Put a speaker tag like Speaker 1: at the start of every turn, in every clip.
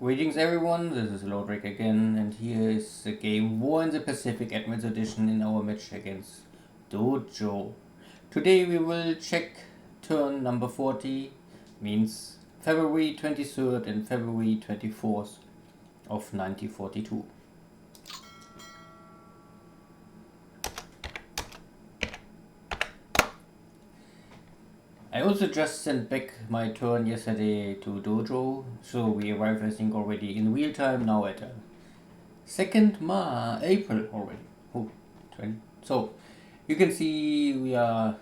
Speaker 1: Greetings everyone, this is Lodrik again, and here is the game War in the Pacific Admirals Edition in our match against Dojo. Today we will check turn number 40, means February 23rd and February 24th of 1942. I also just sent back my turn yesterday to Dojo, so we arrived I think already in real time now at 2nd April already. Oh, 20. So you can see we are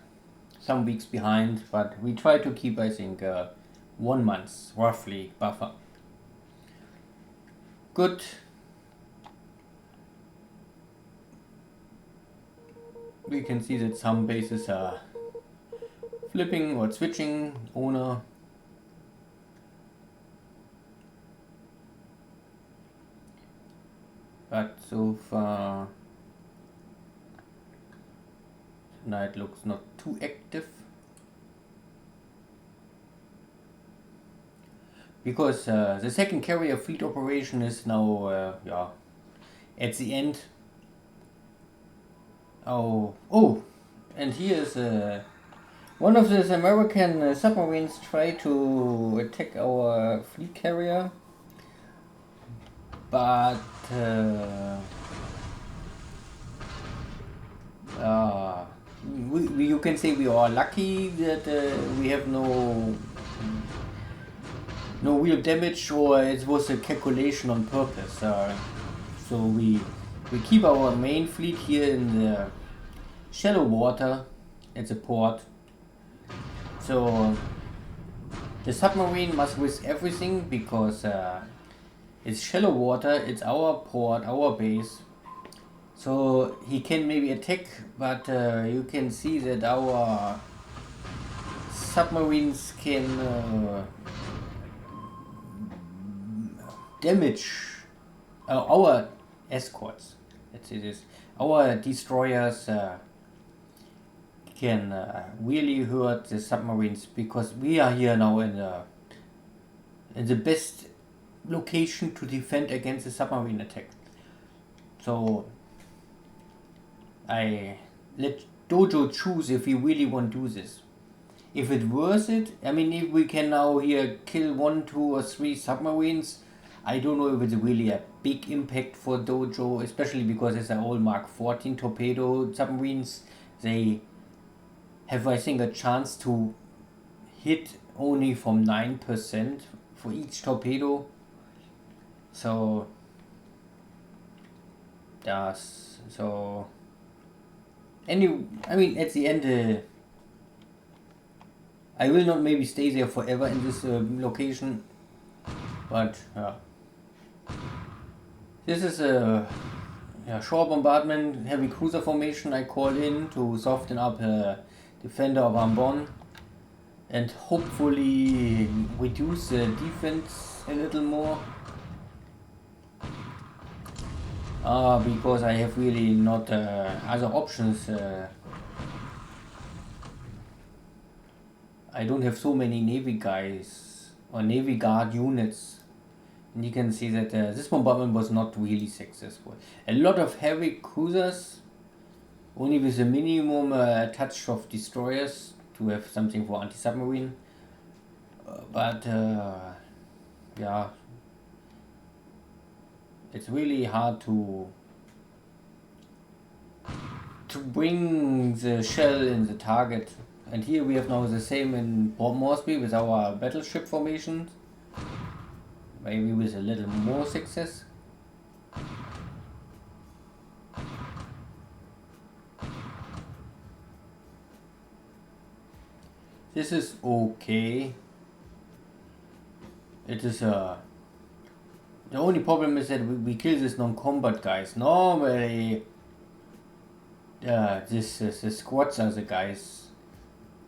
Speaker 1: some weeks behind, but we try to keep I think 1 month roughly buffer. Good. We can see that some bases are flipping or switching owner. But so far tonight looks not too active. Because the second carrier fleet operation is now at the end. Oh, and here is one of these American submarines try to attack our fleet carrier, but you can say we are lucky that we have no real damage, or it was a calculation on purpose. So we keep our main fleet here in the shallow water at the port. So the submarine must risk everything because it's shallow water, it's our port, our base. So he can maybe attack, but you can see that our submarines can damage our escorts. Let's say this. Our destroyers can really hurt the submarines, because we are here now in the best location to defend against the submarine attack. So I let Dojo choose if we really want to do this. If it's worth it, I mean, if we can now here kill 1, 2 or 3 submarines, I don't know if it's really a big impact for Dojo, especially because it's all Mark 14 torpedo submarines. They have I think a chance to hit only from 9% for each torpedo. So at the end I will not maybe stay there forever in this location, but this is a shore bombardment heavy cruiser formation I call in to soften up defender of Ambon and hopefully reduce the defense a little more. Because I have really not other options. I don't have so many Navy guys or Navy Guard units. And you can see that this bombardment was not really successful. A lot of heavy cruisers, only with a minimum touch of destroyers to have something for anti-submarine. But it's really hard to bring the shell in the target. And here we have now the same in Port Moresby with our battleship formations. Maybe with a little more success. This is okay. It is the only problem is that we kill these non-combat guys. Normally the squads are the guys.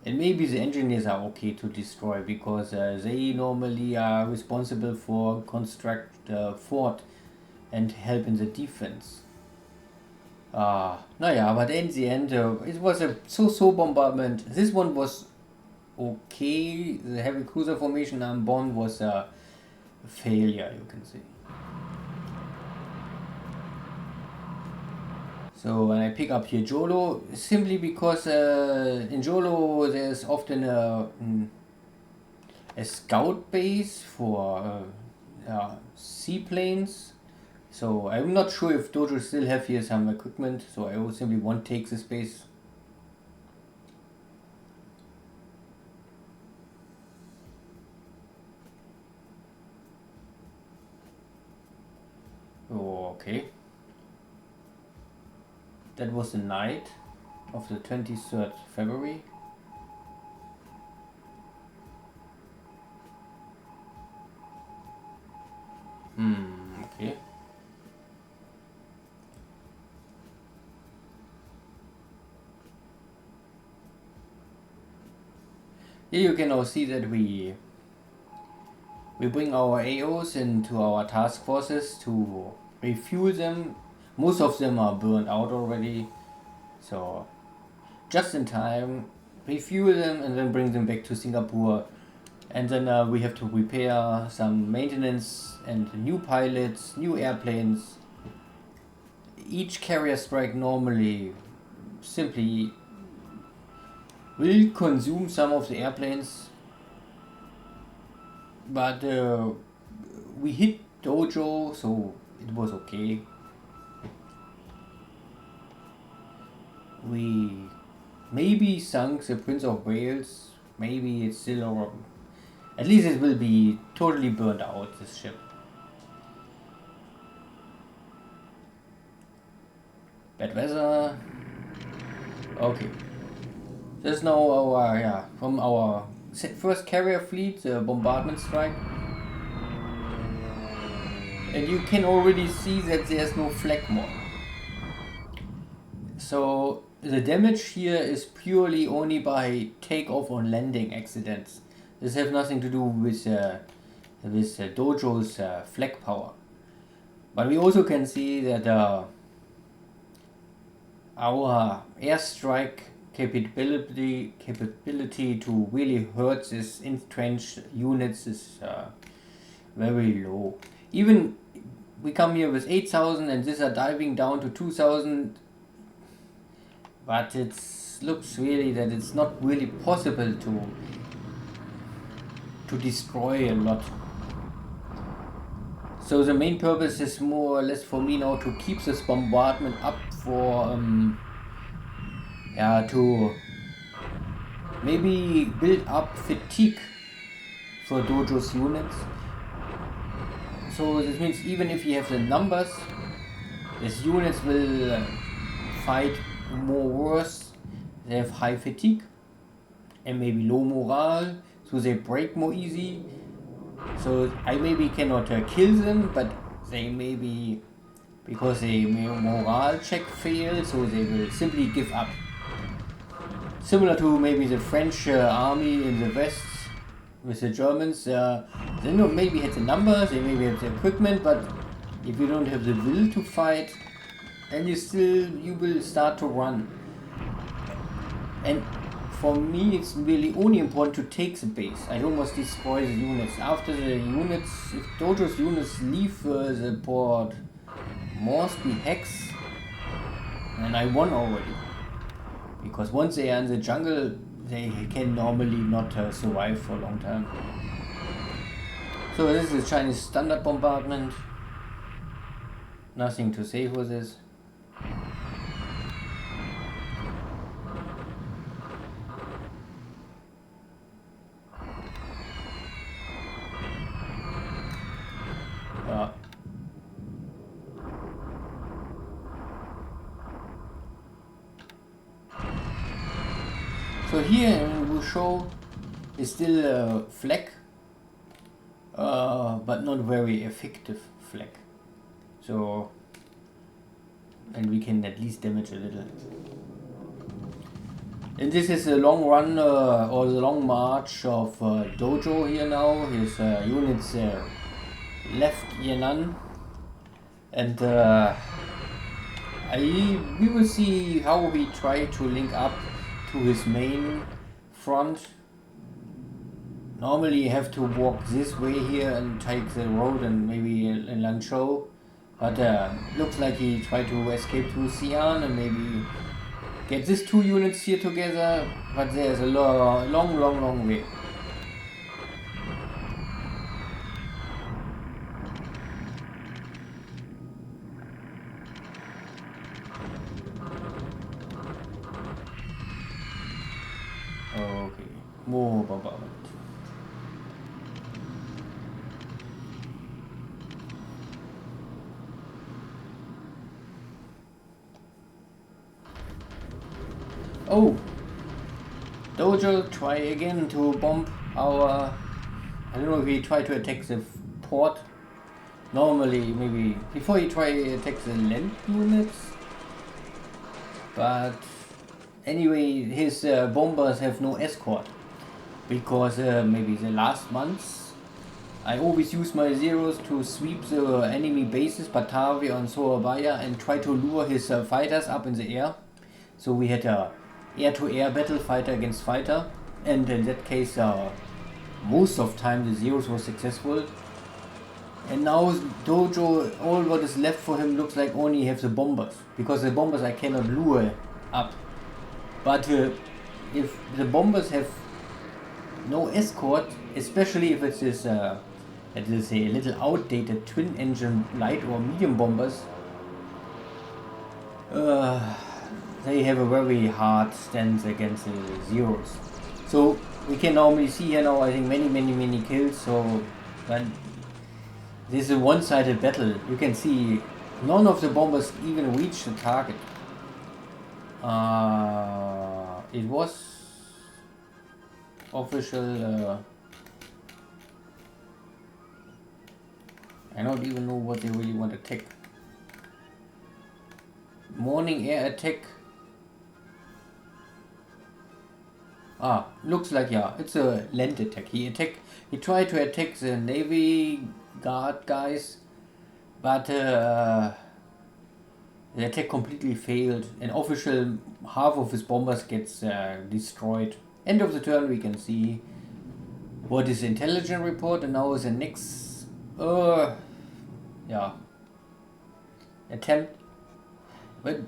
Speaker 1: And maybe the engineers are okay to destroy, because they normally are responsible for construct fort and help in the defense. But in the end it was a so-so bombardment. This one was okay. The heavy cruiser formation on Bonn was failure, you can say. So when I pick up here Jolo, simply because in Jolo there's often a scout base for seaplanes. So I'm not sure if Dojo still have here some equipment, so I will simply won't take this base. Okay. That was the night of the 23rd February. Okay. Here you can now see that we bring our AOs into our task forces to refuel them. Most of them are burned out already, so just in time, refuel them and then bring them back to Singapore. And then we have to repair some maintenance and new pilots, new airplanes. Each carrier strike normally simply will consume some of the airplanes, but we hit Dojo, so it was okay. We maybe sunk the Prince of Wales, maybe it's still over. At least it will be totally burned out, this ship. Bad weather. Okay. This is now our, from our first carrier fleet, the bombardment strike. And you can already see that there's no flag more. So the damage here is purely only by takeoff or landing accidents. This has nothing to do with Dojo's flag power. But we also can see that our airstrike capability to really hurt these entrenched units is very low. Even we come here with 8,000 and these are diving down to 2,000, but it looks really that it's not really possible to destroy a lot. So the main purpose is more or less for me now to keep this bombardment up for to maybe build up fatigue for Dojo's units. So this means even if you have the numbers, these units will fight more worse. They have high fatigue and maybe low morale, so they break more easy. So I maybe cannot kill them, but they maybe, because a morale check failed, so they will simply give up. Similar to maybe the French army in the West with the Germans. They maybe had the numbers, they maybe have the equipment, but if you don't have the will to fight, then you will start to run. And for me, it's really only important to take the base. I don't must destroy the units. After the units, if Dojo's units leave the port Moresby Hex, then I won already. Because once they are in the jungle, they can normally not survive for a long time. So this is the Chinese standard bombardment. Nothing to say for this. So here in Wushu is still a flag, but not very effective flag. So, and we can at least damage a little. And this is a long run or the long march of Dojo here now. His units left Yan'an, and we will see how we try to link up to his main front. Normally you have to walk this way here and take the road and maybe a Lanzhou. But looks like he tried to escape to Xi'an and maybe get these two units here together. But there's a long way. Okay, more bombardment. Oh! Dojo try again to bomb our... I don't know if he tried to attack the port. Normally, maybe before he try to attack the land units. But anyway, his bombers have no escort. Because maybe the last months I always use my zeros to sweep the enemy bases, Batavia and Surabaya, and try to lure his fighters up in the air. So we had a air-to-air battle, fighter against fighter, and in that case most of time the zeros were successful. And now Dojo, all what is left for him looks like only have the bombers, because the bombers I cannot lure up. But if the bombers have no escort, especially if it is a little outdated twin engine light or medium bombers, they have a very hard stance against the zeros. So we can normally see here now, I think many kills. So when this is a one-sided battle, you can see none of the bombers even reach the target. It was official. I don't even know what they really want to attack. Morning air attack. Looks like, yeah, it's a land attack. He tried to attack the Navy Guard guys, but the attack completely failed. An official half of his bombers gets destroyed. End of the turn, we can see what is intelligence report, and now is the next attempt. But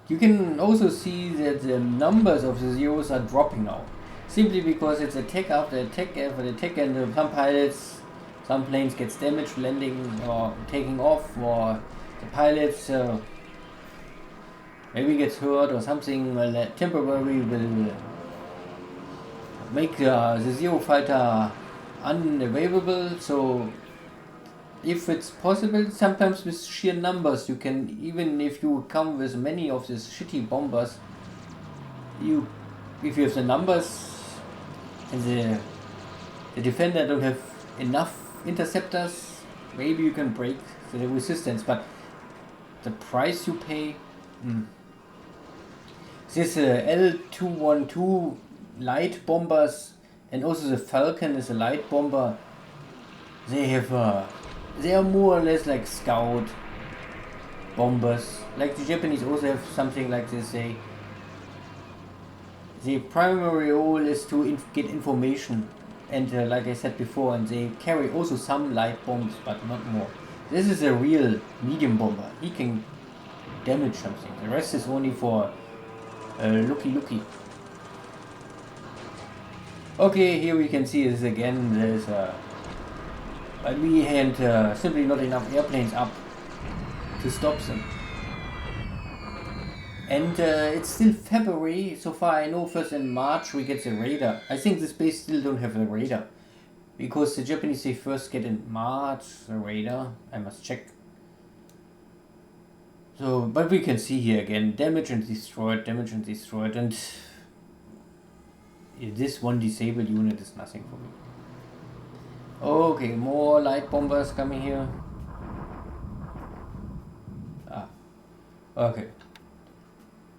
Speaker 1: you can also see that the numbers of the zeros are dropping now, simply because it's attack after attack after attack, and some planes gets damaged landing or taking off, or the pilots maybe gets hurt or something. Well, temporarily will make the zero fighter unavailable. So if it's possible, sometimes with sheer numbers you can, even if you come with many of these shitty bombers, if you have the numbers and the defender don't have enough interceptors, maybe you can break the resistance, but the price you pay. This L212 light bombers, and also the Falcon is a light bomber. They are more or less like scout bombers. Like the Japanese also have something like this. The primary role is to get information, and like I said before, and they carry also some light bombs, but not more. This is a real medium bomber. He can damage something. The rest is only for looky. Okay, here we can see this again. There's but we had simply not enough airplanes up to stop them. And it's still February, so far I know. First in March we get the radar. I think this base still don't have the radar, because the Japanese, they first get in March the radar. I must check. So, but we can see here again, damage and destroyed, and this one disabled unit is nothing for me. Okay, more light bombers coming here. Okay.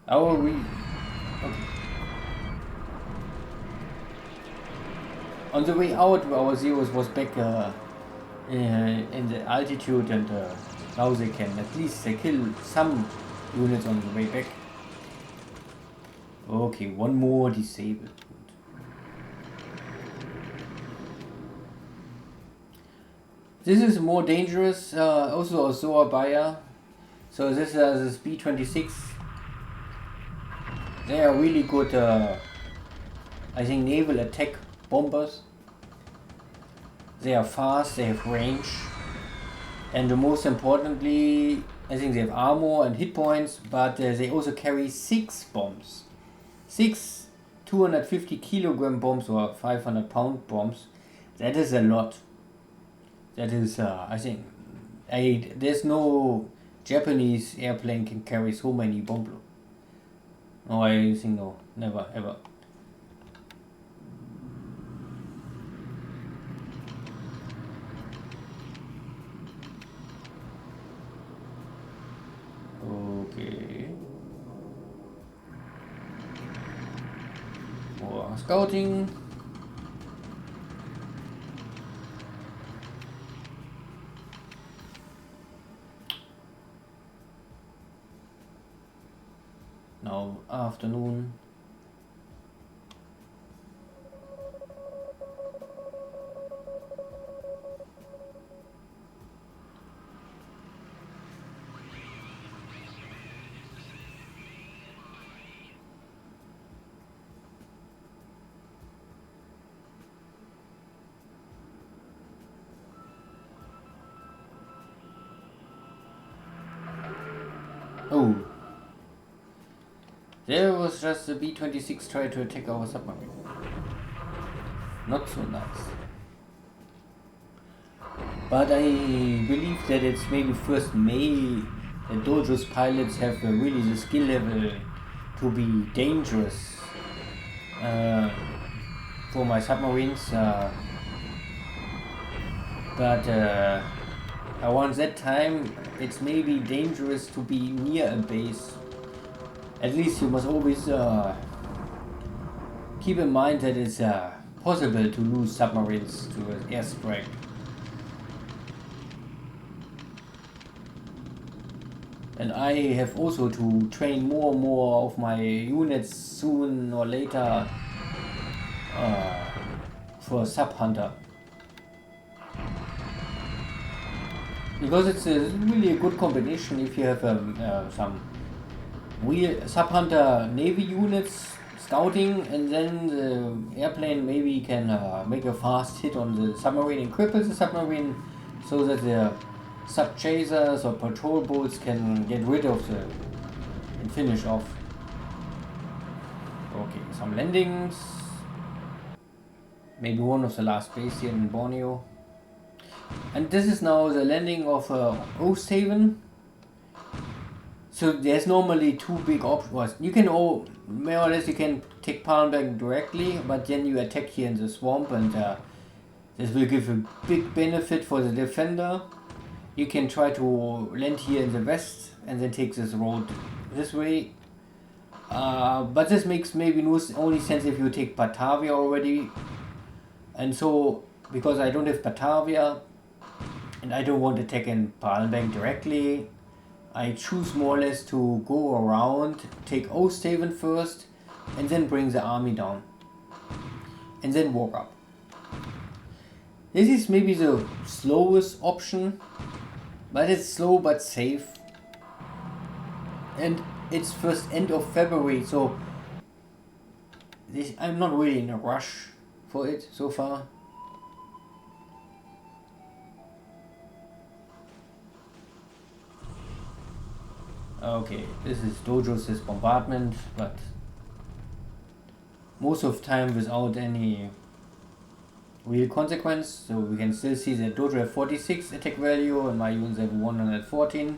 Speaker 1: Okay. On the way out, our zeros was back in the altitude, and now they can at least kill some units on the way back. Okay, one more disabled. This is more dangerous, also a Zoa buyer. So this B-26. They are really good, I think, naval attack bombers. They are fast, they have range, and most importantly, I think they have armor and hit points, but they also carry 6 bombs. 6 250 kilogram bombs or 500 pound bombs. That is a lot. That is, I think, there's no Japanese airplane can carry so many bombs. No, I think no, never, ever. Okay. More scouting. Now afternoon. Oh. There was just the B-26 trying to attack our submarine. Not so nice. But I believe that it's maybe 1st May that Dojo's pilots have really the skill level to be dangerous for my submarines. But around that time, it's maybe dangerous to be near a base. At least you must always keep in mind that it's possible to lose submarines to an airstrike. And I have also to train more and more of my units soon or later for Sub Hunter. Because it's really a good combination if you have some Sub Hunter Navy units scouting, and then the airplane maybe can make a fast hit on the submarine and cripple the submarine so that the sub chasers or patrol boats can get rid of the and finish off. Okay, some landings. Maybe one of the last base here in Borneo. And this is now the landing of O7. So there's normally 2 big options. You can more or less you can take Palmbank directly, but then you attack here in the swamp, and this will give a big benefit for the defender. You can try to land here in the west and then take this road this way. But this makes maybe only sense if you take Batavia already. And so, because I don't have Batavia and I don't want to attack in Palmbank directly, I choose more or less to go around, take O7 first, and then bring the army down. And then walk up. This is maybe the slowest option, but it's slow but safe. And it's first end of February, so I'm not really in a rush for it so far. Okay, this is Dojo's bombardment, but most of the time without any real consequence. So we can still see that Dojo have 46 attack value and my units have 114.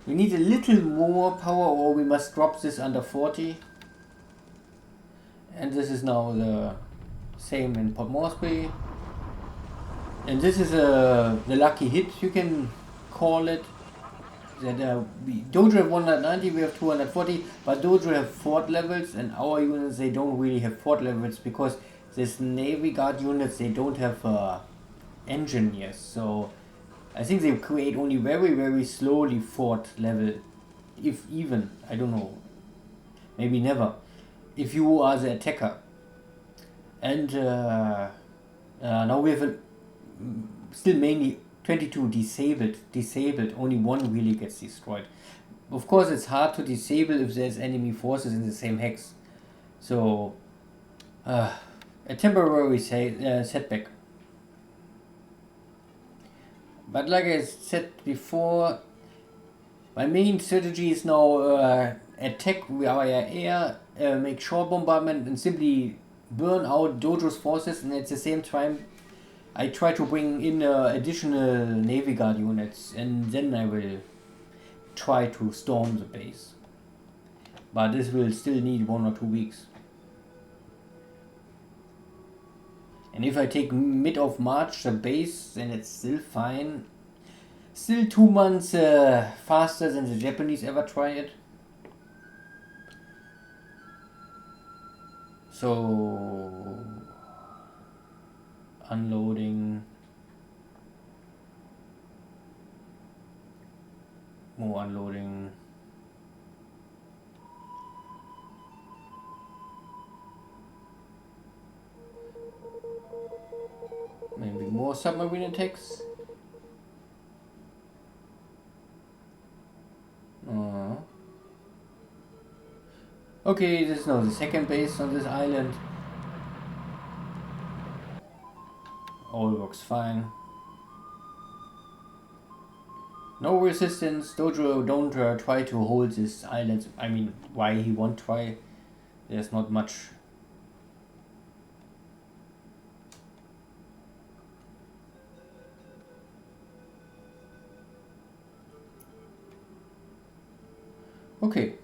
Speaker 1: We need a little more power, or we must drop this under 40. And this is now the same in Port Moresby. And this is the lucky hit, you can call it. That Dojo have 190, we have 240, but Dojo have fort levels, and our units, they don't really have fort levels because this Navy Guard units, they don't have engineers. So I think they create only very, very slowly fort level, if even, I don't know, maybe never, if you are the attacker. And now we have still mainly 22 disabled, only one really gets destroyed. Of course it's hard to disable if there's enemy forces in the same hex, so a temporary setback. But like I said before, my main strategy is now attack via air, make short bombardment, and simply burn out Dojo's forces, and at the same time I try to bring in additional Navy Guard units, and then I will try to storm the base. But this will still need 1 or 2 weeks. And if I take mid of March the base, then it's still fine. Still 2 months faster than the Japanese ever tried it. So unloading, more unloading. Maybe more submarine attacks. Okay, this is now the second base on this island. All works fine. No resistance. Dojo don't try to hold this island. I mean, why he won't try? There's not much. Okay.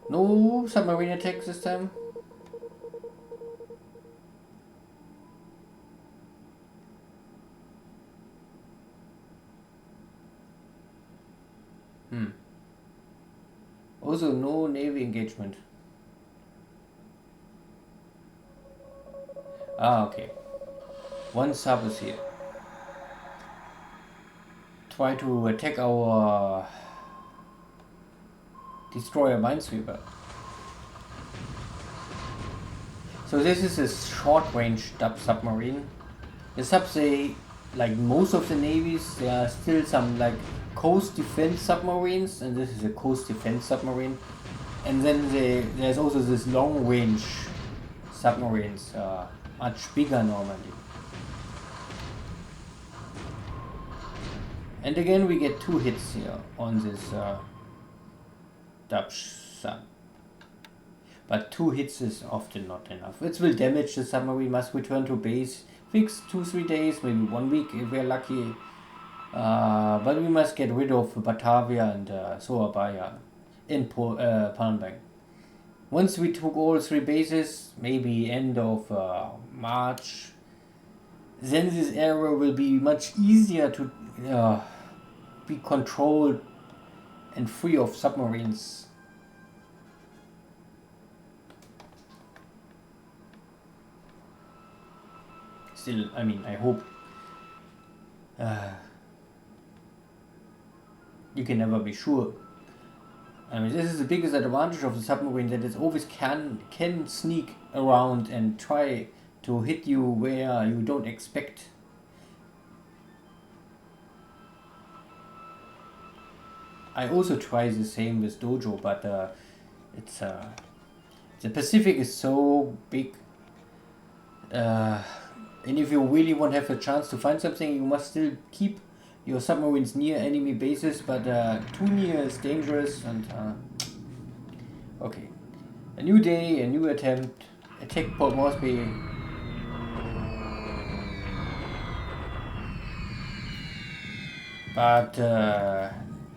Speaker 1: No submarine attacks this time. Also no Navy engagement. Okay. One sub is here. Try to attack our destroyer minesweeper. So this is a short-range submarine. The subs, they, like most of the navies, there are still some like coast defense submarines, and this is a coast defense submarine. And then there's also this long-range submarines, much bigger normally. And again we get 2 hits here on this Dutch sub. But 2 hits is often not enough. It will damage the submarine, must return to base, fix 2-3 days, maybe 1 week if we're lucky. But we must get rid of Batavia and Surabaya in Palmbang. Once we took all 3 bases, maybe end of March, then this area will be much easier to be controlled and free of submarines. Still, I mean, I hope. You can never be sure. I mean, this is the biggest advantage of the submarine, that it always can sneak around and try to hit you where you don't expect. I also try the same with Dojo, but it's the Pacific is so big, and if you really want to have a chance to find something, you must still keep your submarines near enemy bases, but too near is dangerous. And okay, a new day, a new attempt. Attack Port Moresby. But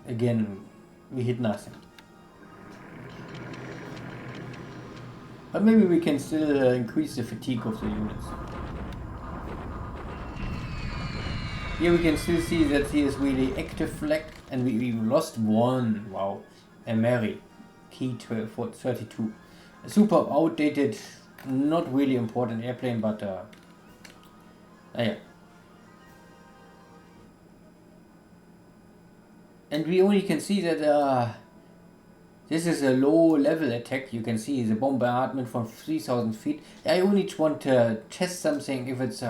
Speaker 1: again, we hit nothing. But maybe we can still increase the fatigue of the units. Here we can still see that he is really active flag, and we lost 1. Wow, a Mary, key 32. A super outdated, not really important airplane, but yeah. And we only can see that this is a low level attack. You can see the bombardment from 3,000 feet. I only want to test something if it's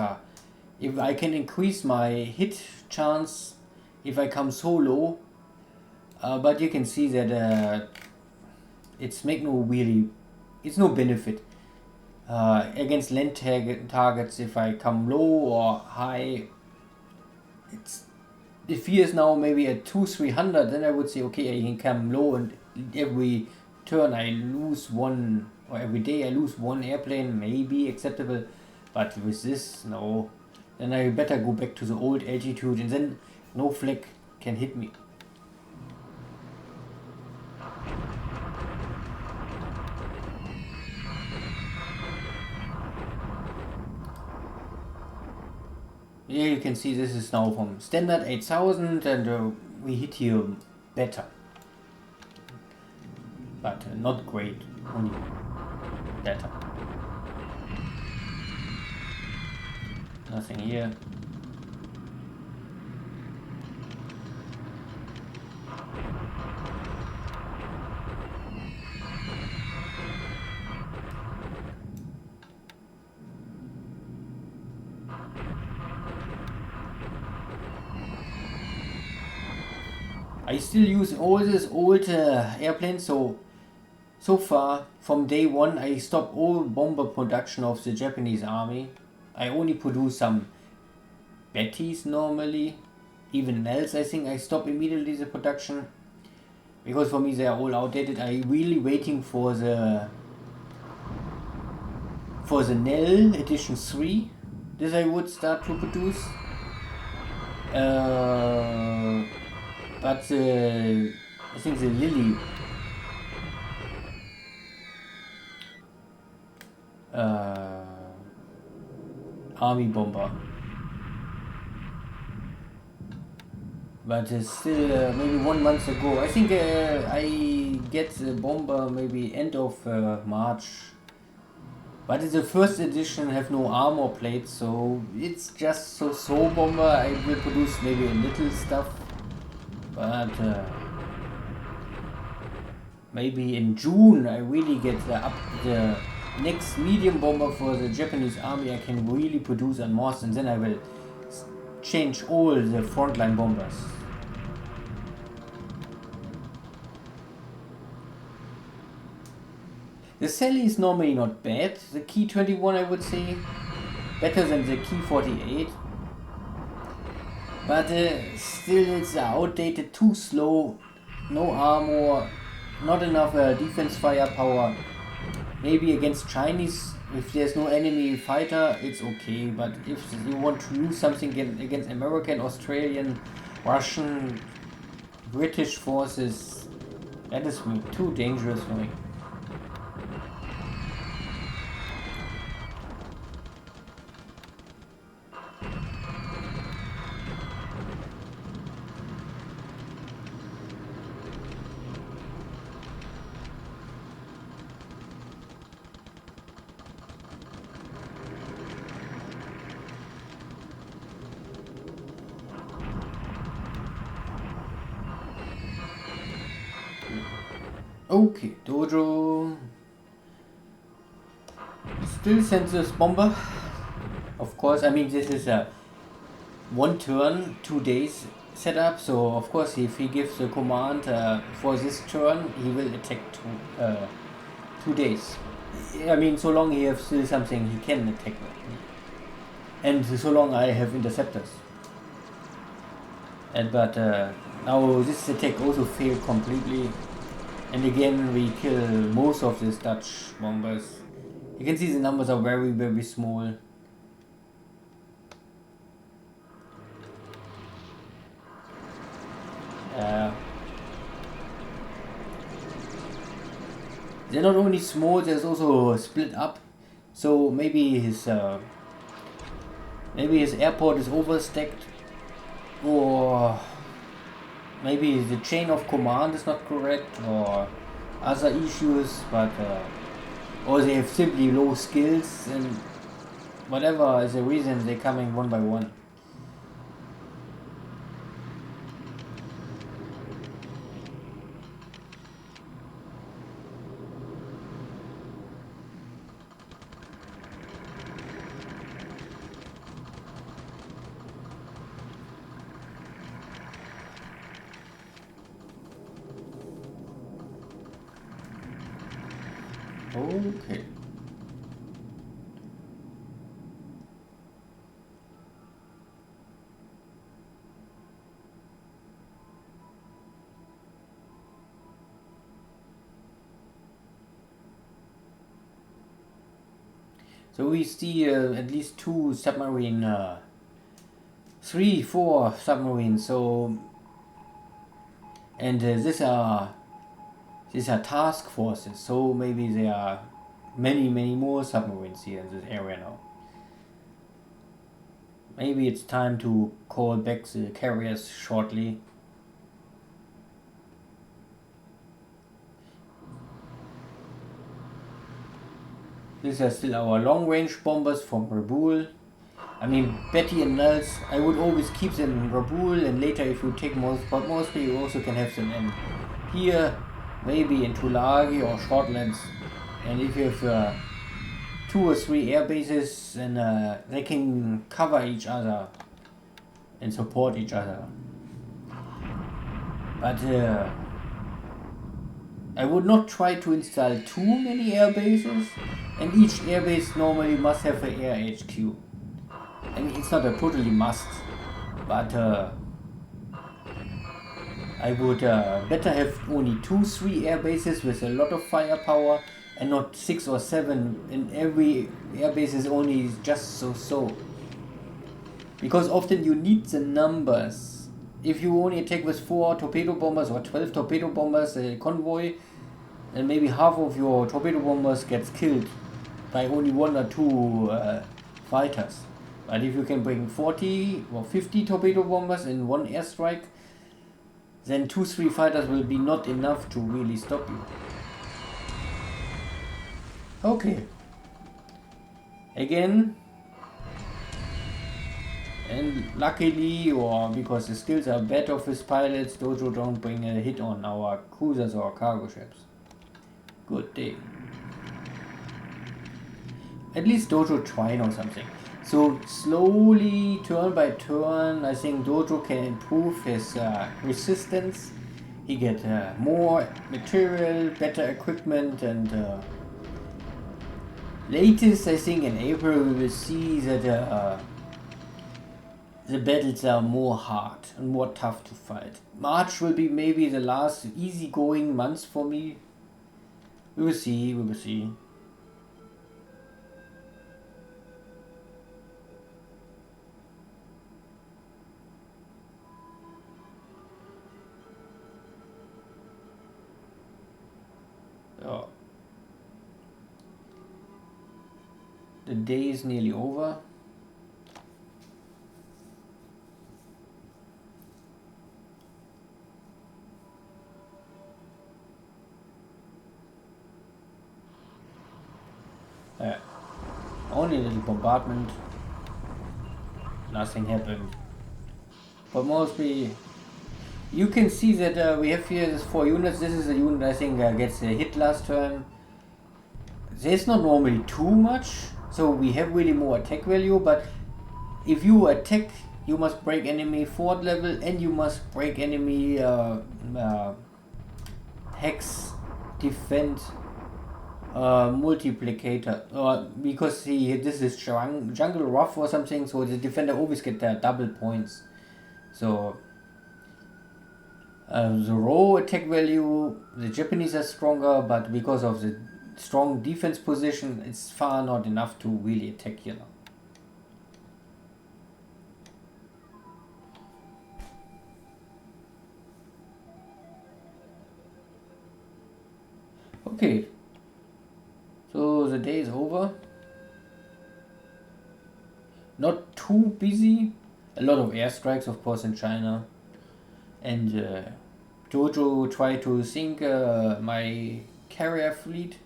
Speaker 1: if I can increase my hit chance if I come so low, but you can see that it's no benefit against land targets. If I come low or high, if he is now maybe at 200-300, then I would say okay, I can come low and every turn I lose one, or every day I lose one airplane, maybe acceptable. But with this, no. Then I better go back to the old altitude, and then no flag can hit me. Here you can see this is now from standard 8000, and we hit here better. But not great, only better. Nothing here. I still use all these old airplanes, so far from day one I stopped all bomber production of the Japanese army. I only produce some Bettys normally, even Nels. I think I stop immediately the production because for me they are all outdated. I really waiting for the Nell edition 3. This I would start to produce. But I think the Lily army bomber, but still maybe 1 month ago. I think I get the bomber maybe end of March. But the first edition have no armor plates, so it's just so bomber. I will produce maybe a little stuff, but maybe in June I really get the next medium bomber for the Japanese army. I can really produce en masse, and then I will change all the frontline bombers. The Sally is normally not bad. The Key 21 I would say better than the Key 48. But still it's outdated, too slow, no armor, not enough defense firepower. Maybe against Chinese, if there's no enemy fighter, it's okay. But if you want to use something against American, Australian, Russian, British forces, that is too dangerous for me. Okay, Dojo still sends this bomber. Of course, I mean this is a 1 turn, 2 days setup. So of course, if he gives the command for this turn, he will attack 2 days. I mean, so long he has still something he can attack me, and so long I have interceptors. But now this attack also failed completely. And again we kill most of these Dutch bombers. You can see the numbers are very, very small. They're not only small, there's also split up. So maybe his airport is overstacked, or maybe the chain of command is not correct, or other issues, but or they have simply low skills, and whatever is the reason, they're coming one by one. Okay. So we see at least 2 submarine, 3, 4 submarines. So, and these are task forces. So maybe there are many more submarines here in this area now. Maybe it's time to call back the carriers shortly. These are still our long-range bombers from Rabaul. I mean, Betty and Nels, I would always keep them in Rabaul, and later if you take Moresby, you also can have them in here, maybe in Tulagi or Shortlands. And if you have 2 or 3 air bases, then they can cover each other and support each other. But I would not try to install too many air bases, and each air base normally must have an air HQ. I mean, it's not a totally must, but I would better have only 2-3 air bases with a lot of firepower, and not 6 or 7, and every air base is only just so. Because often you need the numbers. If you only attack with 4 torpedo bombers or 12 torpedo bombers, a convoy, and maybe half of your torpedo bombers gets killed by only 1 or 2 fighters. But if you can bring 40 or 50 torpedo bombers in one airstrike, then 2-3 fighters will be not enough to really stop you. Okay. Again. And luckily, or because the skills are better of his pilots, Dojo don't bring a hit on our cruisers or cargo ships. Good day. At least Dojo trying or something. So slowly, turn by turn, I think Dojo can improve his resistance. He get more material, better equipment, and latest I think in April we will see that the battles are more hard and more tough to fight. March will be maybe the last easygoing months for me. We will see, we will see. Oh. The day is nearly over. Only a little bombardment. Nothing happened. But mostly, you can see that we have here these 4 units. This is a unit I think gets a hit last turn. There's not normally too much, so we have really more attack value. But if you attack, you must break enemy fort level, and you must break enemy hex defend multiplicator, because this is jungle rough or something, so the defender always get double points. So the raw attack value, the Japanese are stronger, but because of the strong defense position, it's far not enough to really attack you now. Okay. So the day is over. Not too busy. A lot of airstrikes, of course, in China. And Dojo tried to sink my carrier fleet.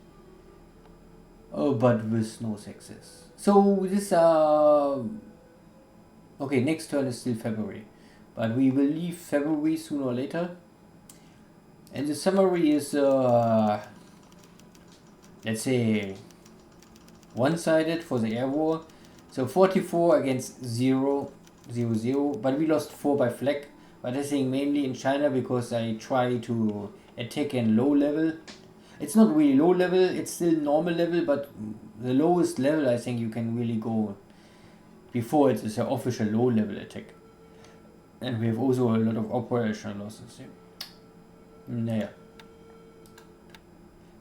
Speaker 1: Oh, but with no success. So this okay, next turn is still February. But we will leave February sooner or later. And the summary is let's say one-sided for the air war. So 44 against 0, but we lost 4 by flak. But I think mainly in China because I try to attack in low level. It's not really low level, it's still normal level, but the lowest level I think you can really go before it is an official low level attack. And we have also a lot of operational losses here. Naja.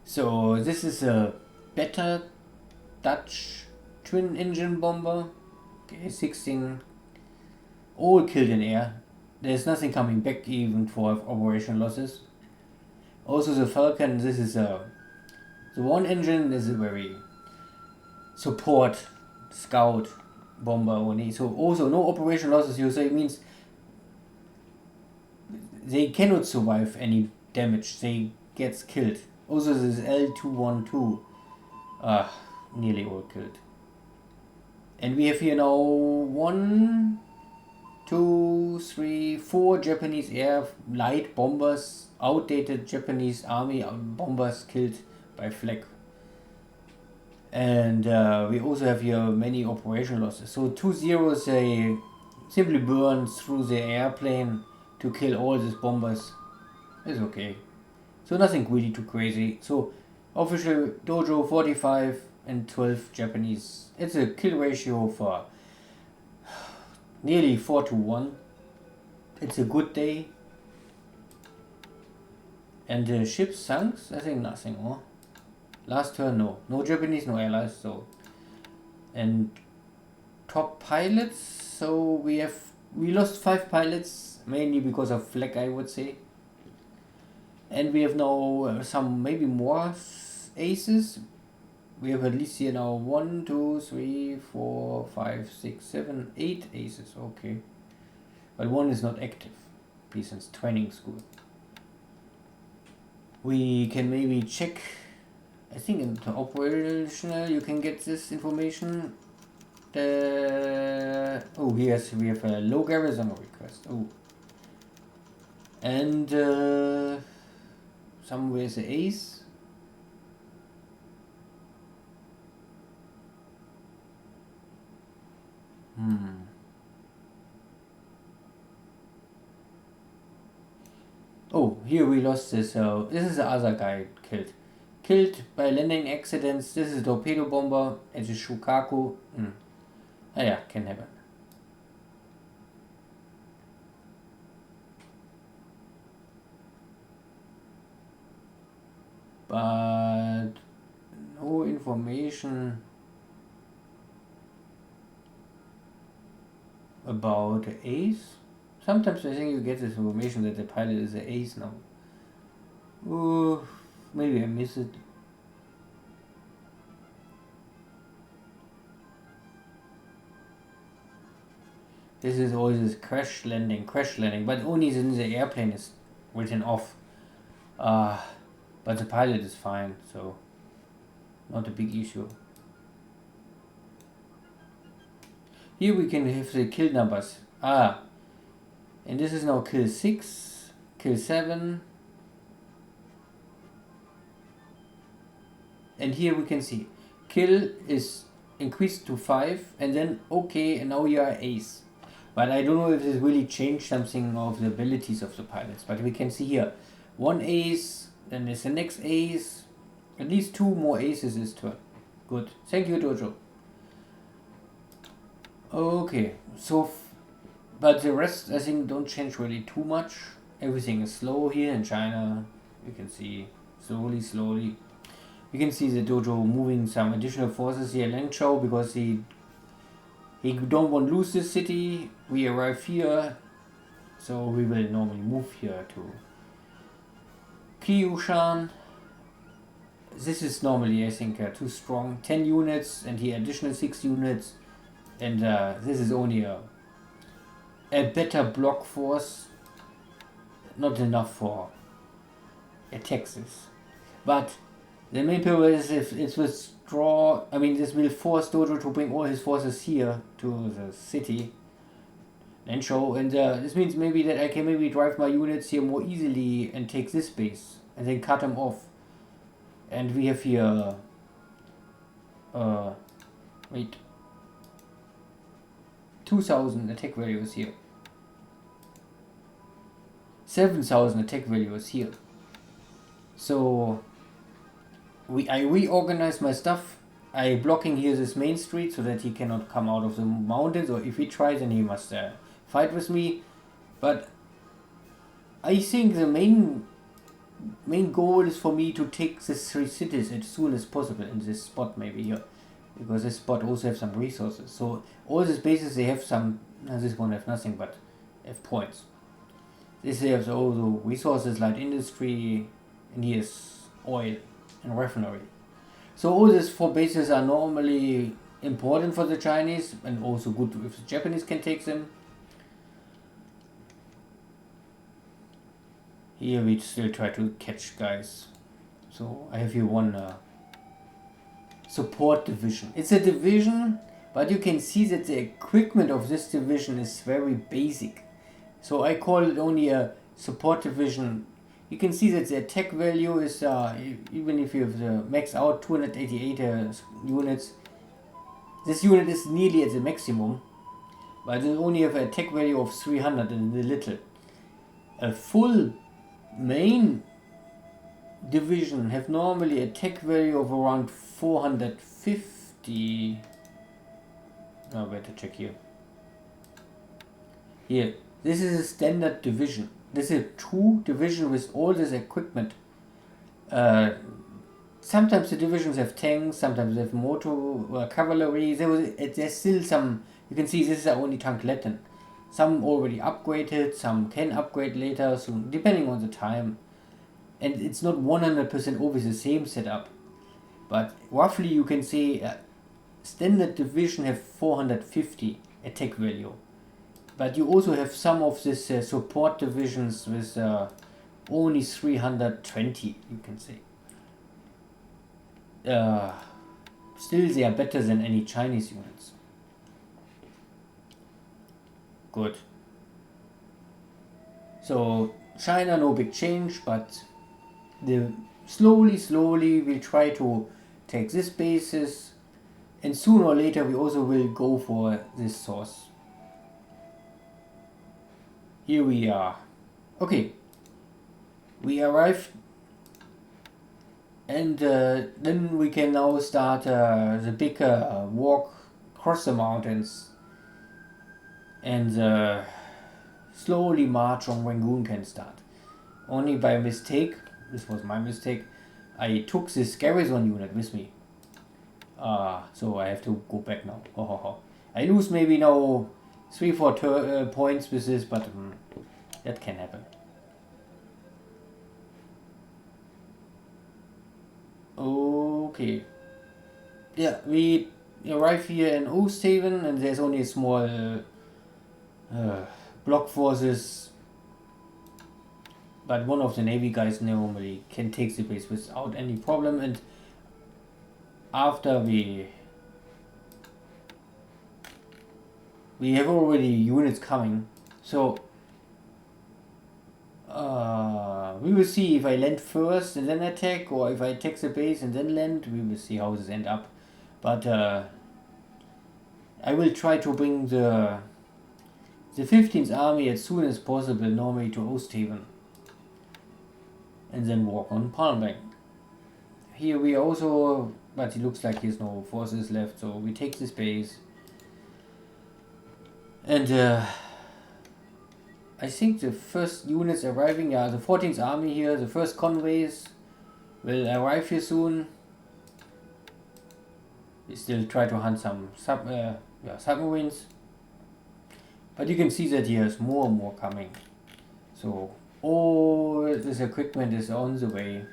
Speaker 1: So this is a better Dutch twin engine bomber. Okay, 16 all killed in air. There's nothing coming back even for operational losses. Also the Falcon, this is the one engine is a very support scout bomber only. So also no operational losses here, so it means they cannot survive any damage. They gets killed. Also this L212 nearly all killed. And we have here now 1, 2, 3, 4 Japanese air light bombers, outdated Japanese army bombers killed by flak. And we also have here many operational losses. So 2 zeros, they simply burn through the airplane to kill all these bombers. It's okay. So nothing really too crazy. So official Dojo 45 and 12 Japanese. It's a kill ratio of nearly 4-1. It's a good day. And the ship sunk? I think nothing, huh? Last turn, no. No Japanese, no allies, so. And top pilots, so we lost 5 pilots, mainly because of flak, I would say. And we have now some, maybe more aces. We have at least here now 1, 2, 3, 4, 5, 6, 7, 8 aces, okay. But one is not active, he's in training school. We can maybe check, I think in the operational you can get this information. Oh, yes, we have a low garrison request. Oh. And somewhere is the ace. Oh, here we lost this. This is the other guy killed. Killed by landing accidents. This is a torpedo bomber. It's a Shukaku. Ah, yeah, can happen. But no information about the ace. Sometimes I think you get this information that the pilot is the ace now. Maybe I miss it. This is always this crash landing, but only since the airplane is written off. But the pilot is fine, so not a big issue. Here we can have the kill numbers. And this is now kill 6, kill 7. And here we can see kill is increased to 5 and then okay, and now you are ace. But I don't know if this really changed something of the abilities of the pilots. But we can see here 1 ace, then there's the next ace, at least 2 more aces this turn. Good. Thank you, Dojo. Okay, so but the rest I think don't change really too much. Everything is slow here in China. You can see slowly. You can see the Dojo moving some additional forces here. Langzhou, because he don't want to lose this city. We arrive here, so we will normally move here to Kyushan. This is normally I think too strong. 10 units and here additional 6 units. And this is only a better block force, not enough for attacks. But the main purpose is if it withdraw, I mean this will force Dojo to bring all his forces here to the city and show, and this means maybe that I can maybe drive my units here more easily and take this base and then cut them off. And we have here wait, 2000 attack values here, 7000 attack values here. So I reorganize my stuff. I blocking here this main street so that he cannot come out of the mountains, or if he tries then he must fight with me. But I think the main goal is for me to take these 3 cities as soon as possible in this spot, maybe here, because this spot also have some resources. So all these bases, they have some, this one have nothing but have points. This has also resources like industry, and here's oil and refinery. So all these 4 bases are normally important for the Chinese, and also good if the Japanese can take them. Here we still try to catch guys. So I have here one support division. It's a division, but you can see that the equipment of this division is very basic. So I call it only a support division. You can see that the attack value is, even if you have the max out 288 units, this unit is nearly at the maximum, but it only have an attack value of 300 and a little. A full main division have normally attack value of around 450. Oh, better check here. Here, this is a standard division. This is a true division with all this equipment. Sometimes the divisions have tanks, sometimes they have motor cavalry. There's still some. You can see this is only tank Latin. Some already upgraded, some can upgrade later, so depending on the time. And it's not 100% always the same setup. But roughly you can say standard division have 450 attack value. But you also have some of these support divisions with only 320, you can say. Still they are better than any Chinese units. Good. So China, no big change, but slowly we'll try to take this basis, and sooner or later we also will go for this source. Here we are. Okay. We arrived, and then we can now start the big walk across the mountains, and slowly march on Rangoon can start. Only by mistake, this was my mistake, I took this garrison unit with me. So I have to go back now. I lose maybe now 3-4 points with this, but that can happen. Okay. Yeah, we arrive here in Oosthaven, and there's only a small block forces, but one of the Navy guys normally can take the base without any problem. And after we have already units coming, so we will see if I land first and then attack, or if I attack the base and then land. We will see how this end up, but I will try to bring the 15th army as soon as possible normally to Oosthaven, and then walk on Palmbank. Here we also, but it looks like there's no forces left, so we take this base. And I think the first units arriving, the 14th army here, the first convoys will arrive here soon. We still try to hunt some submarines, but you can see that here's more and more coming. So all this equipment is on the way,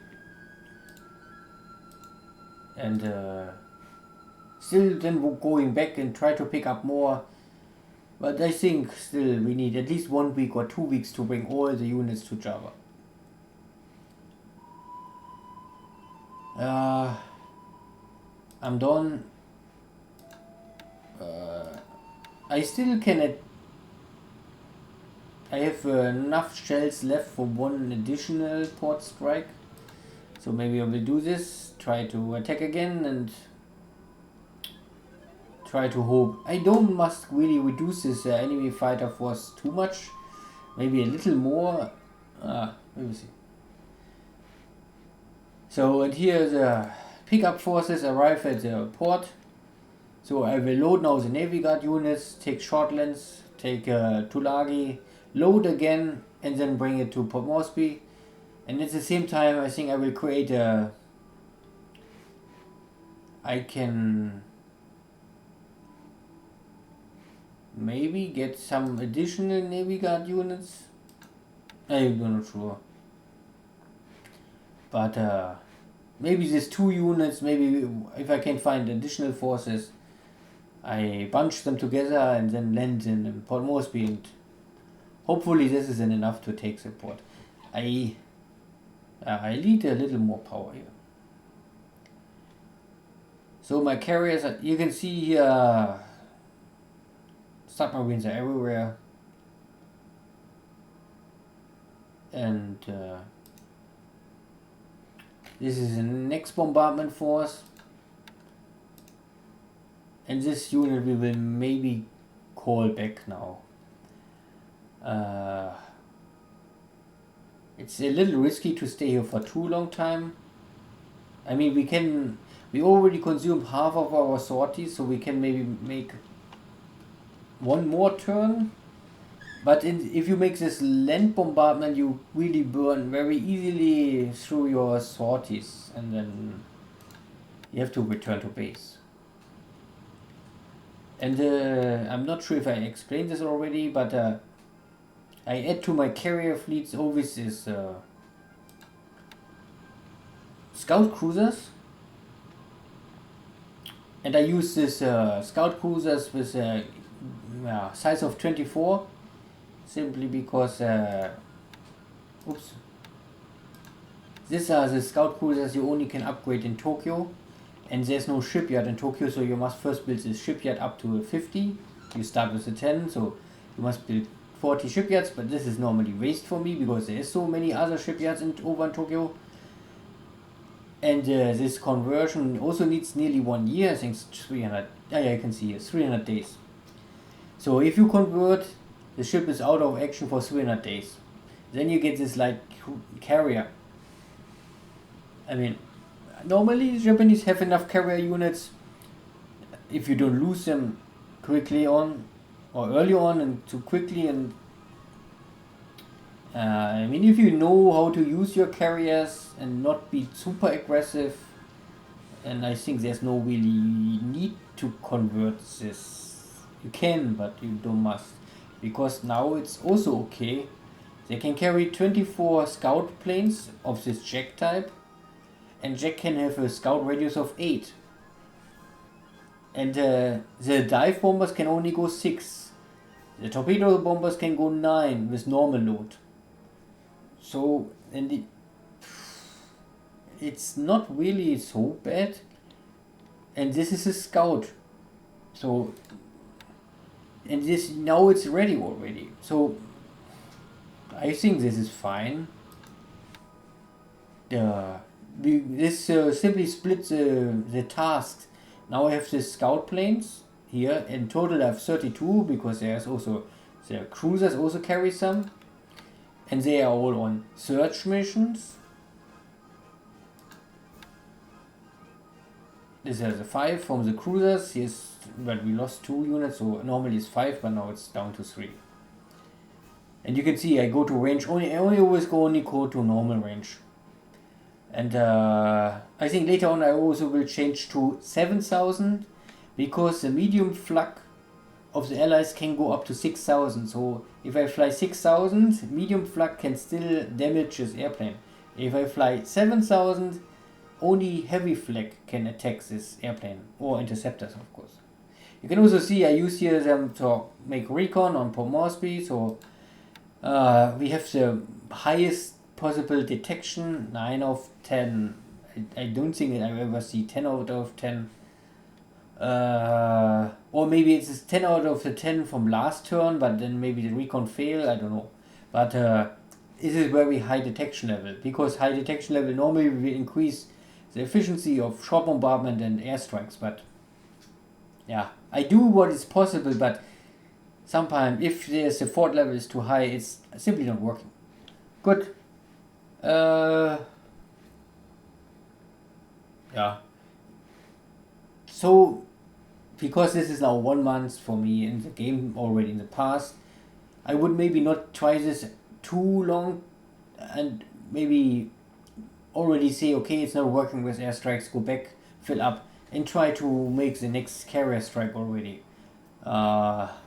Speaker 1: and still then going back and try to pick up more. But I think still we need at least 1 week or 2 weeks to bring all the units to Java. I'm done. I still can. I have enough shells left for one additional port strike. So maybe I will do this. Try to attack again and try to hope. I don't must really reduce this enemy fighter force too much. Maybe a little more. We will see. So, and here the pickup forces arrive at the port. So I will load now the Navy Guard units, take Shortlands, take Tulagi, load again, and then bring it to Port Moresby. And at the same time, I think I will create a... I can maybe get some additional Navy Guard units. I'm not sure. But maybe these 2 units, maybe if I can find additional forces, I bunch them together and then land in Port Moresby, and hopefully this is enough to take the port. I need a little more power here. So my carriers, you can see here, submarines are everywhere. And this is the next bombardment force. And this unit we will maybe call back now. It's a little risky to stay here for too long time. I mean, we already consumed half of our sorties, so we can maybe make one more turn. But if you make this land bombardment, you really burn very easily through your sorties, and then you have to return to base. And I'm not sure if I explained this already, but I add to my carrier fleets always is scout cruisers, and I use this scout cruisers with a size of 24, simply because these are the scout cruisers you only can upgrade in Tokyo, and there's no shipyard in Tokyo, so you must first build this shipyard up to 50. You start with a 10, so you must build 40 shipyards, but this is normally waste for me because there is so many other shipyards over in Tokyo. And this conversion also needs nearly 1 year, I think it's 300, yeah, you can see here, 300 days. So if you convert, the ship is out of action for 300 days. Then you get this light carrier. I mean, normally the Japanese have enough carrier units if you don't lose them quickly on or early on and too quickly. And I mean, if you know how to use your carriers and not be super aggressive, and I think there's no really need to convert this. You can, but you don't must, because now it's also okay. They can carry 24 scout planes of this Jack type, and Jack can have a scout radius of 8. And the dive bombers can only go 6. The torpedo bombers can go 9 with normal load. So, and it's not really so bad. And this is a scout. So, and this, now it's ready already. So, I think this is fine. This simply splits the tasks. Now I have the scout planes here. In total I have 32, because there's also the cruisers also carry some. And they are all on search missions. This is the 5 from the cruisers. Yes, but we lost 2 units, so normally it's 5, but now it's down to 3. And you can see I go to range only. I always go to normal range. And I think later on I also will change to 7,000, because the medium flak of the allies can go up to 6,000. So if I fly 6,000, medium flak can still damage his airplane. If I fly 7,000, only heavy flak can attack this airplane, or interceptors, of course. You can also see I use here them to make recon on Port Moresby. So we have the highest possible detection, 9 of 10. I don't think I ever see 10 out of 10. Or maybe it's 10 out of the 10 from last turn, but then maybe the recon fail, I don't know. But this is very high detection level, because high detection level normally will increase the efficiency of short bombardment and airstrikes. But yeah, I do what is possible, but sometimes if the support level is too high, it's simply not working. Good. Yeah. So because this is now 1 month for me in the game already in the past, I would maybe not try this too long and maybe already say, okay, it's not working with airstrikes, go back, fill up, and try to make the next carrier strike already. But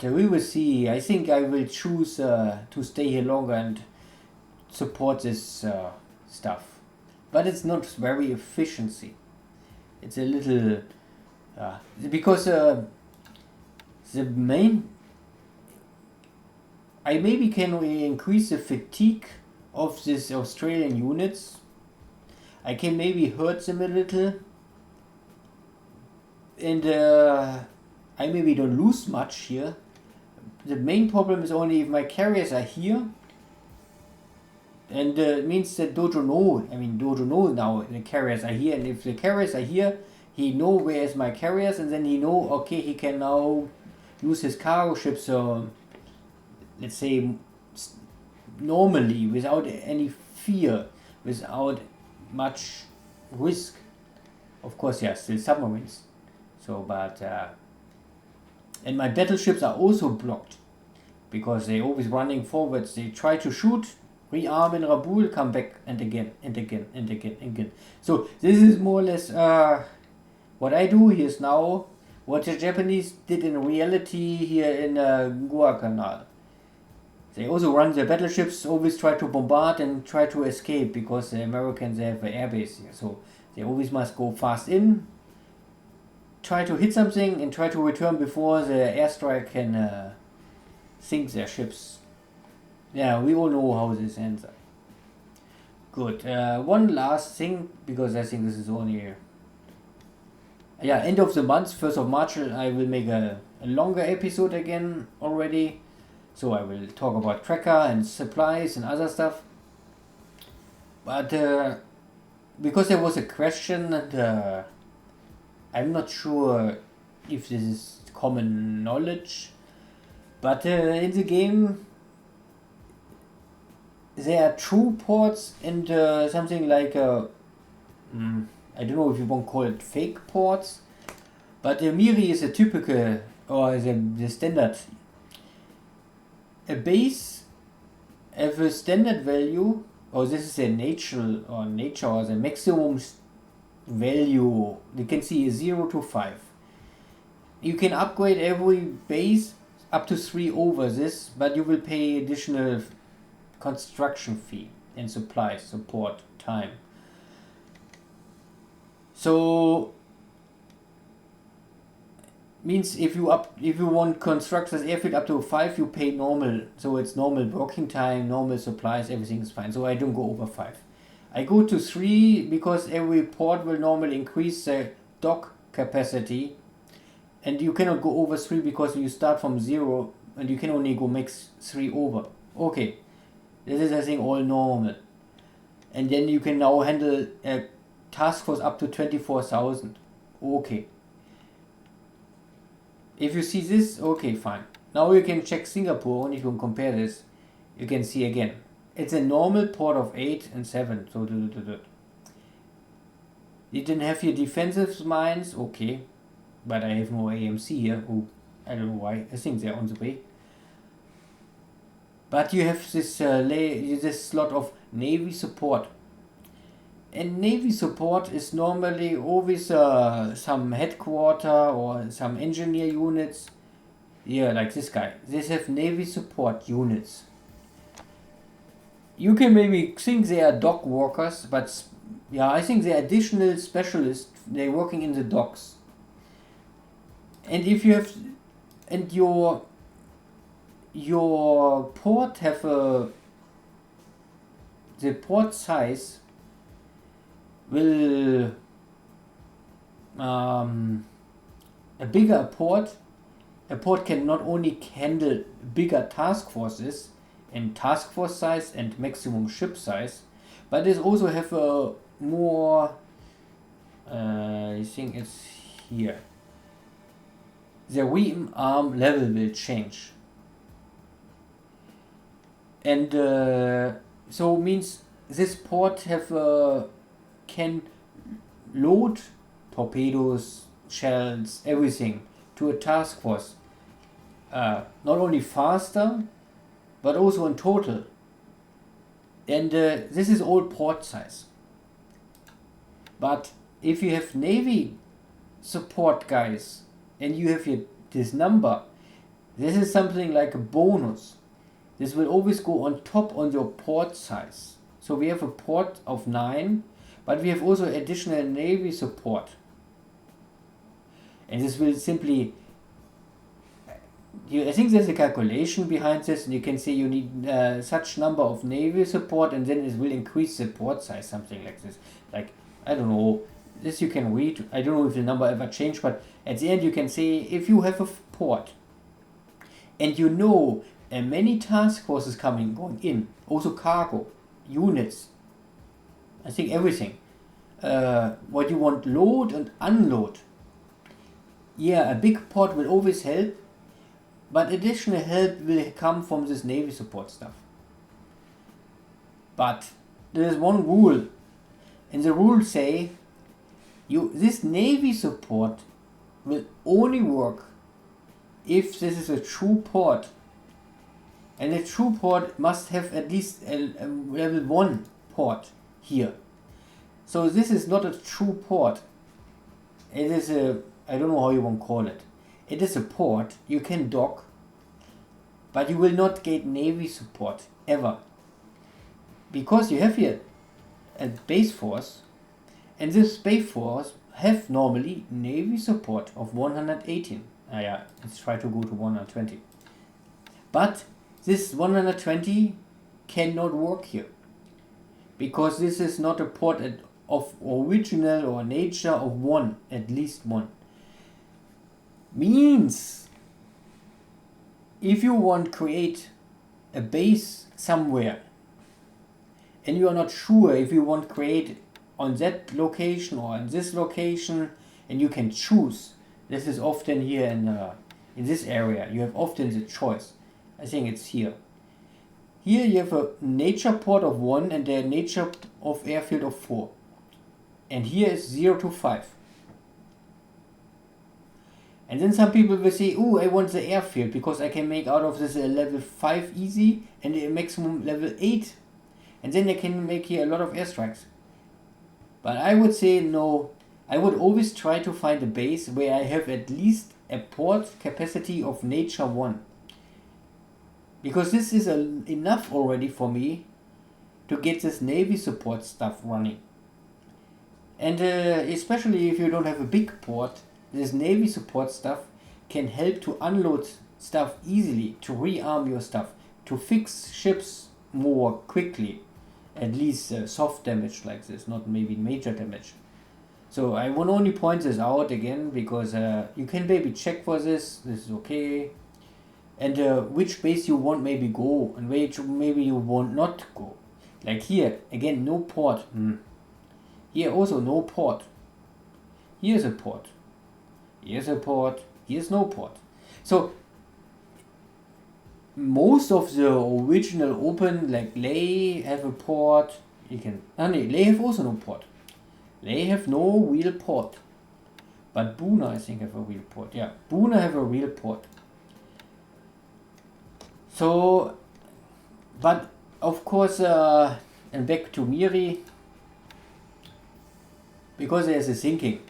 Speaker 1: we will see. I think I will choose to stay here longer and support this stuff. But it's not very efficiency. It's a little... because the main... I maybe can increase the fatigue of these Australian units. I can maybe hurt them a little. And I maybe don't lose much here. The main problem is only if my carriers are here. And it means that Dojo knows now the carriers are here. And if the carriers are here, he knows where's my carriers. And then he knows, okay, he can now use his cargo ships, let's say, normally, without any fear, without much risk. Of course, yeah, still submarines. So, but... and my battleships are also blocked. Because they're always running forwards. They try to shoot, rearm in Rabaul, come back, and again, and again, and again, and again. So, this is more or less what I do here is now what the Japanese did in reality here in Guadalcanal. They also run their battleships, always try to bombard and try to escape because the Americans have an airbase here. So they always must go fast in, try to hit something and try to return before the airstrike can sink their ships. Yeah, we all know how this ends up. Good. One last thing, because I think this is only... end of the month, 1st of March, I will make a longer episode again already. So I will talk about tracker and supplies and other stuff. But because there was a question and I'm not sure if this is common knowledge, but in the game there are true ports and something like I don't know if you want to call it fake ports, but Miri is a typical or the standard. A base have a standard value, or this is a nature or the maximum value. You can see 0 to 5. You can upgrade every base up to 3 over this, but you will pay additional construction fee and supplies, support, time. So means if you want construct this airfield up to 5, you pay normal. So it's normal working time, normal supplies, everything is fine. So I don't go over 5. I go to 3 because every port will normally increase the dock capacity, and you cannot go over 3 because you start from 0 and you can only go max 3 over. Okay, this is I think all normal. And then you can now handle a task force up to 24,000. Okay. If you see this, okay, fine. Now you can check Singapore, and if you compare this, you can see again. It's a normal port of 8 and 7. So you didn't have your defensive mines, okay. But I have no AMC here. Oh, I don't know why. I think they're on the way. But you have this this slot of Navy support. And Navy support is normally always some headquarter or some engineer units. Yeah, like this guy. These have Navy support units. You can maybe think they are dock workers, but yeah, I think they're additional specialists. They're working in the docks. And if you have, and your port have the port size will a bigger port. A port can not only handle bigger task forces and task force size and maximum ship size, but it also have a more. I think it's here. The rearm level will change, and so means this port have can load torpedoes, shells, everything to a task force. Not only faster, but also in total. And this is all port size. But if you have Navy support guys and you have this number, this is something like a bonus. This will always go on top on your port size. So we have a port of 9, but we have also additional Navy support. And this will simply, I think there's a calculation behind this, and you can say you need such number of Navy support, and then it will increase the port size, something like this. Like, I don't know, this you can read. I don't know if the number ever changed, but at the end you can say if you have a port and you know many task forces going in, also cargo, units, I think everything, what you want load and unload. Yeah, a big port will always help, but additional help will come from this Navy support stuff. But there is one rule, and the rules say this Navy support will only work if this is a true port. And a true port must have at least a level 1 port here. So this is not a true port. It is I don't know how you want to call it. It is a port you can dock, but you will not get Navy support ever. Because you have here a base force, and this base force have normally Navy support of 118. Let's try to go to 120. But this 120 cannot work here, because this is not a port of original or nature of 1, at least 1. Means if you want to create a base somewhere and you are not sure if you want to create on that location or in this location, and you can choose. This is often here in this area. You have often the choice. I think it's here. Here you have a nature port of 1 and a nature of airfield of 4. And here is 0 to 5. And then some people will say, oh, I want the airfield because I can make out of this a level 5 easy and a maximum level 8. And then I can make here a lot of airstrikes. But I would say no. I would always try to find a base where I have at least a port capacity of nature 1. Because this is enough already for me to get this Navy support stuff running. And especially if you don't have a big port, this Navy support stuff can help to unload stuff easily, to rearm your stuff, to fix ships more quickly. At least soft damage like this, not maybe major damage. So I will only point this out again because you can maybe check for this. This is okay. And which base you want maybe go and which maybe you want not go. Like here, again, no port. Here also no port. Here's a port. Here's a port. Here's no port. So most of the original open, like Ley have a port. Ley have also no port. Ley have no real port. But Buna I think have a real port. Yeah, Buna have a real port. So, but of course, and back to Miri, because there's a thinking.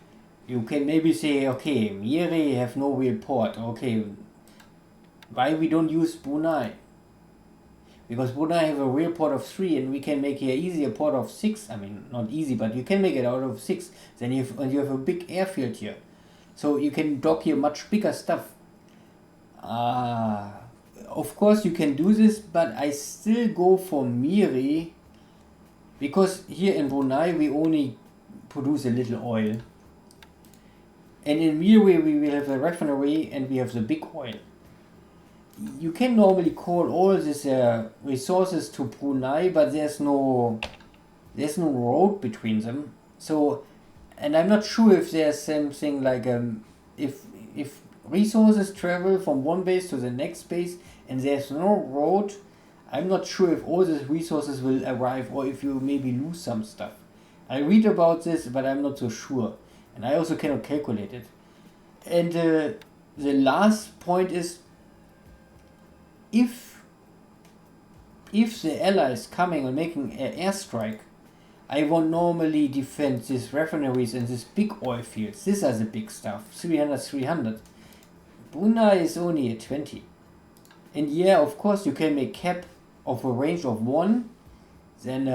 Speaker 1: You can maybe say, okay, Miri have no real port. Okay, why we don't use Brunei? Because Brunei have a real port of 3 and we can make here easy a port of 6. I mean, not easy, but you can make it out of 6. Then you have a big airfield here. So you can dock here much bigger stuff. Of course you can do this, but I still go for Miri. Because here in Brunei we only produce a little oil. And in Miri we will have a refinery and we have the big oil. You can normally call all these resources to Brunei, but there's no road between them. So, and I'm not sure if there's something like if resources travel from one base to the next base and there's no road, I'm not sure if all these resources will arrive or if you maybe lose some stuff. I read about this, but I'm not so sure. And I also cannot calculate it. And the last point is, if the Allies coming and making an airstrike, I won't normally defend these refineries and these big oil fields. These are the big stuff. 300. Brunei is only at 20. And yeah, of course you can make cap of a range of 1. Then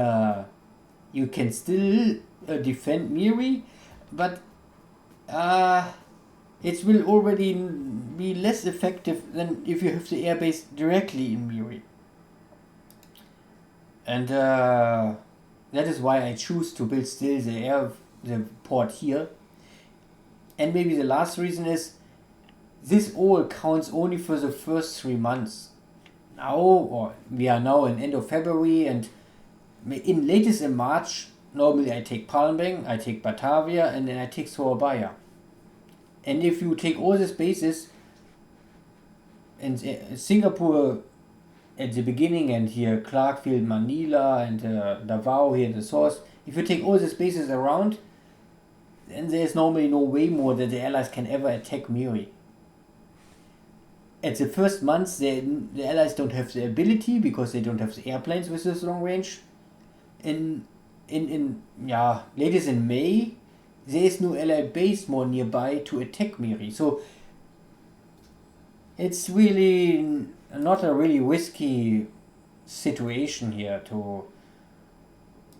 Speaker 1: you can still defend Miri. But it will already be less effective than if you have the airbase directly in Miri. And that is why I choose to build still the port here. And maybe the last reason is, this all counts only for the first 3 months. Now, or we are now in end of February, and in latest in March, normally I take Palembang, I take Batavia, and then I take Surabaya. And if you take all these bases, and Singapore at the beginning, and here Clarkfield, Manila, and Davao here in the source, if you take all these bases around, then there's normally no way more that the Allies can ever attack Miri. At the first months, the Allies don't have the ability, because they don't have the airplanes with this long range. Latest in May, there is no Ally base more nearby to attack Miri. So it's really not a really risky situation here.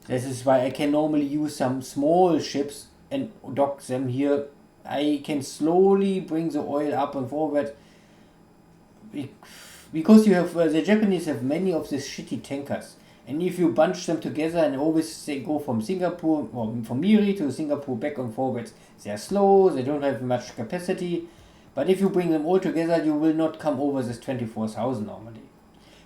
Speaker 1: This is why I can normally use some small ships and dock them here. I can slowly bring the oil up and forward, because you have the Japanese have many of these shitty tankers, and if you bunch them together and always they go from Singapore or from Miri to Singapore back and forwards, they are slow, they don't have much capacity. But if you bring them all together, you will not come over this 24,000 normally.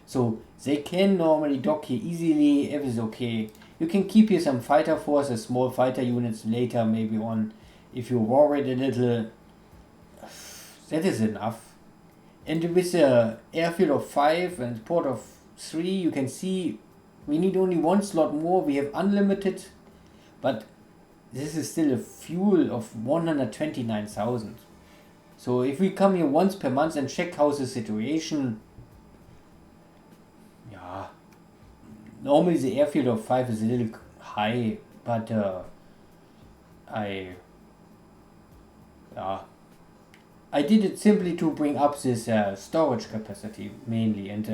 Speaker 1: So they can normally dock here easily, everything's okay. You can keep here some fighter forces, small fighter units later maybe on, if you worried a little. That is enough. And with a airfield of 5 and port of 3, you can see we need only 1 slot more. We have unlimited, but this is still a fuel of 129,000. So if we come here once per month and check how's the situation, normally the airfield of 5 is a little high, but I did it simply to bring up this storage capacity mainly. And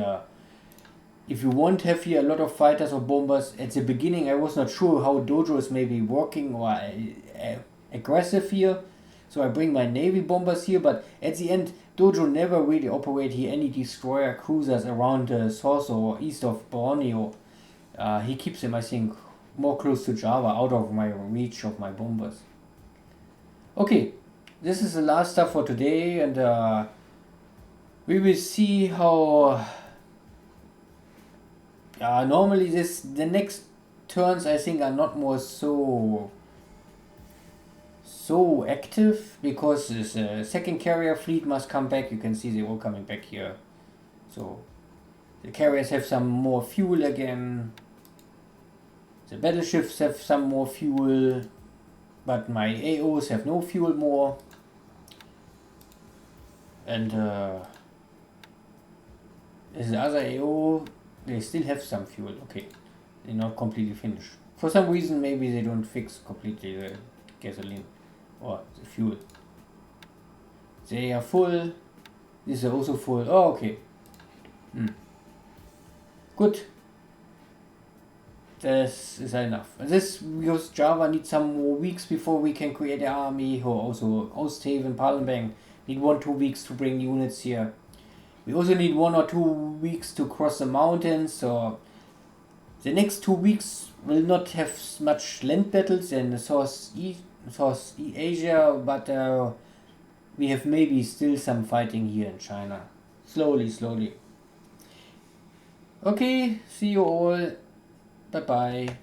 Speaker 1: if you won't have here a lot of fighters or bombers, at the beginning I was not sure how Dojo is maybe working or aggressive here. So I bring my Navy bombers here, but at the end Dojo never really operate here any destroyer cruisers around Sorso or east of Borneo. He keeps them, I think, more close to Java, out of my reach of my bombers. Okay, this is the last stuff for today, and we will see how. Normally the next turns I think are not more so active, because this second carrier fleet must come back. You can see they're all coming back here. So the carriers have some more fuel again. The battleships have some more fuel, but my AOs have no fuel more. And the other AO, they still have some fuel. Okay, they're not completely finished. For some reason, maybe they don't fix completely the gasoline or the fuel. They are full. These are also full. Oh, okay. Good. This is enough. This because Java needs some more weeks before we can create an army. Or also Osthaven, Palembang need 1-2 weeks to bring units here. We also need 1 or 2 weeks to cross the mountains. So the next 2 weeks will not have much land battles in South Asia, but we have maybe still some fighting here in China. Slowly. Okay, see you all. Bye bye.